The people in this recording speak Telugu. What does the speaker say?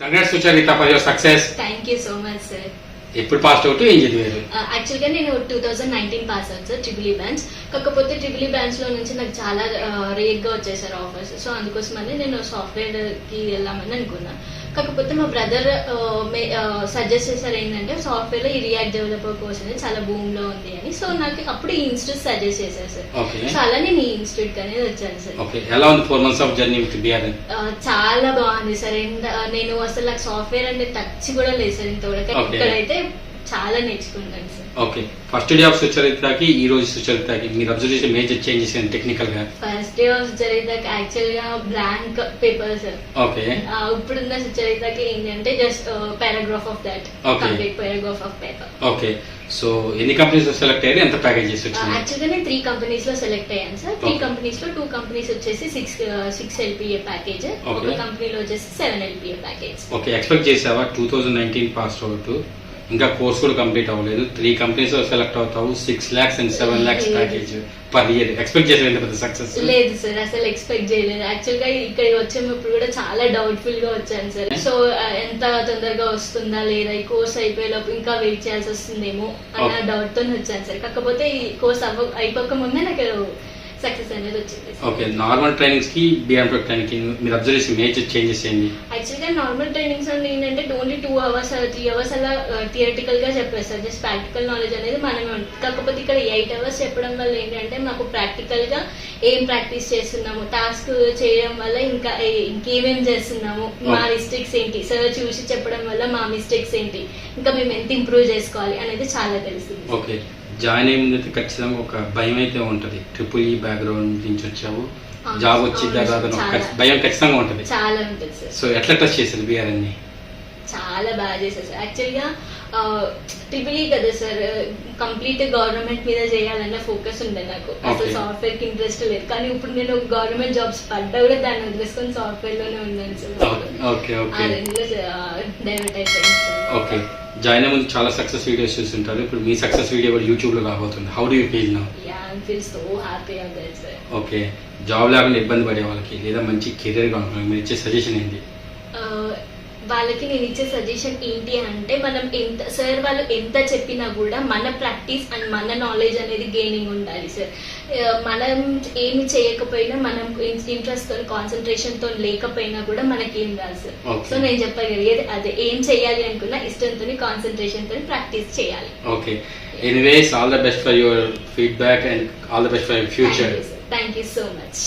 Congrats Sucharita for your success. Thank you so much sir. ఎప్పుడు పాస్ అవుట్ ఏం చదివారు? యాక్చువల్గా నేను 2019 pass out sir triple E branch. కాకపోతే ట్రిపుల్ ఈ బ్రాంచ్ లో నుంచి నాకు చాలా రేట్గా వచ్చాయి సార్ ఆఫర్స్. సో అందుకోసమని నేను సాఫ్ట్వేర్ కి వెళ్దామని అనుకున్నా. కాకపోతే మా బ్రదర్ సజెస్ట్ చేశారు ఏంటంటే సాఫ్ట్వేర్ లో ఈ రియాక్ట్ డెవలపర్ కోర్స్ అనేది చాలా బూమ్ లో ఉంది అని. సో నాకు అప్పుడు ఈ ఇన్స్టిట్యూట్ సజెస్ట్ చేశారు సార్. సో అలా నేను ఈ ఇన్స్టిట్యూట్ అనేది వచ్చాను సార్. ఎలా ఉంది 4 months of journey with BRN? చాలా బాగుంది సార్. నేను అసలు నాకు సాఫ్ట్వేర్ అంటే టచ్ కూడా లేదు సార్ ఇంతవరకు. ఇక్కడైతే చాలా నేర్చుకుంటాను sir. Okay, first day of సుచరితకి ఈ రోజు సుచరితకి మీరు అబ్జర్వ్ చేసే మేజర్ చేంజెస్ ఏంటి టెక్నికల్ గా? ఫస్ట్ డే ఆఫ్ సుచరితకి యాక్చువల్ గా బ్లాంక్ పేపర్ సార్. ఓకే, ఇప్పుడున్న సుచరితకి ఏంటంటే just paragraph of that, complete paragraph of paper. Okay, so ఎన్ని కంపెనీస్ లో సెలెక్ట్ అయ్యారు, ఎంత ప్యాకేజెస్ వచ్చింది? యాక్చువల్ గా నేను 3 కంపెనీస్ లో సెలెక్ట్ అయ్యాను సార్. 3 కంపెనీస్ లో 2 కంపెనీస్ వచ్చేసి 6 LPA ప్యాకేజ్, ఒక కంపెనీలో వచ్చేసి 7 LPA ప్యాకేజ్. ఓకే, ఎక్స్పెక్ట్ చేసావా 2019 పాస్ అవుట్, ఇంకా కోర్స్ కూడా కంప్లీట్ అవ్వలేదు, 3 కంపెనీస్ లో సెలెక్ట్ అవుతావు, 6 lakhs and 7 lakhs package per year, expect చేసే పెద్ద సక్సెస్? లేదు సార్, అసలు ఎక్స్పెక్ట్ చేయలేదు. యాక్చువల్ గా ఇక్కడ వచ్చేటప్పుడు కూడా చాలా డౌట్ఫుల్ గా వచ్చాను సార్. సో ఎంత తొందరగా వస్తుందా లేదా, ఈ కోర్స్ అయిపోయేలోపు ఇంకా వెయిట్ చేయాల్సి వస్తుందేమో అన్న డౌట్ తో వచ్చాను సార్. కాకపోతే ఈ కోర్స్ అయిపోక ముందే నాకు సక్సెస్ అనేది వచ్చింది. ఓకే, నార్మల్ ట్రైనింగ్స్ కి బిఆర్ఎన్ ట్రైనింగ్ కి మీరు అబ్జర్వ్ చేసే మేజర్ చేంజెస్ ఏంటి? యాక్చువల్ గా నార్మల్ ట్రైనింగ్స్ అంటే ఏంటంటే ఓన్లీ 2 hours 3 hours అలా థియరిటికల్ గా చెప్పారు సార్. జస్ట్ ప్రాక్టికల్ నాలెడ్జ్ అనేది మనమే ఉంటుంది. కాకపోతే ఇక్కడ 8 hours చెప్పడం వల్ల ఏంటంటే మాకు ప్రాక్టికల్ గా ఏం ప్రాక్టీస్ చేస్తున్నాము, టాస్క్ చేయడం వల్ల ఇంకా ఇంకేమేం చేస్తున్నాము, మా మిస్టేక్స్ ఏంటి, సార్ చూసి చెప్పడం వల్ల మా మిస్టేక్స్ ఏంటి, ఇంకా మేము ఎంత ఇంప్రూవ్ చేసుకోవాలి అనేది చాలా తెలుస్తుంది. ఓకే, జాయిన్ అయ్యే ముందు అయితే ఖచ్చితంగా ఒక భయం అయితే ఉంటది. ట్రిపుల్ ఈ బ్యాక్గ్రౌండ్ నుంచి వచ్చావు, జాబ్ వచ్చిన తర్వాత భయం ఖచ్చితంగా ఉంటది. చాలా ఉంటుంది సార్. సో ఎట్లా టచ్ చేశారు బిఆర్ఎన్ ని? చాలా బాగా చేశారు సార్. యాక్చువల్ గా ట్రిపుల్ ఈ కదా సార్, కంప్లీట్ గవర్నమెంట్ మీద చేయాలన్న ఫోకస్ ఉండే నాకు. అసలు సాఫ్ట్వేర్ కి ఇంట్రెస్ట్ లేదు. కానీ ఇప్పుడు నేను గవర్నమెంట్ జాబ్స్ పడ్డా కూడా దాన్ని వదిలేసుకొని సాఫ్ట్వేర్ లోనే ఉన్నాను సార్. ఓకే ఓకే, డైవర్ట్ అయిపోయింది సార్. ఓకే, జాయిన్ అయ్యే ముందు చాలా సక్సెస్ వీడియోస్ చూస్తుంటారు. ఇప్పుడు మీ సక్సెస్ వీడియో కూడా యూట్యూబ్ లో రాబోతుంది. How do you feel now? I feel so happy on that sir. Okay, job లేకుండా ఇబ్బంది పడే వాళ్ళకి లేదా మంచి కెరీర్ గా ఉంటుంది మీరు ఇచ్చే సజెషన్ ఏంటి? వాళ్ళకి నేను ఇచ్చే సజెషన్ ఏంటి అంటే, మనం ఎంత సార్ వాళ్ళు ఎంత చెప్పినా కూడా మన ప్రాక్టీస్ అండ్ మన నాలెడ్జ్ అనేది గెయినింగ్ ఉండాలి సార్. మనం ఏమి చేయకపోయినా, మనం ఇంట్రెస్ట్ తో కాన్సన్ట్రేషన్ తో లేకపోయినా కూడా మనకేం రాదు సార్. సో నేను చెప్పగలిగేది అదే, ఏం చేయాలి అనుకున్నా ఇష్టంతో కాన్సన్ట్రేషన్ తో ప్రాక్టీస్ చేయాలి. Okay, anyways all the best for your feedback and all the best for your future. Thank you so much.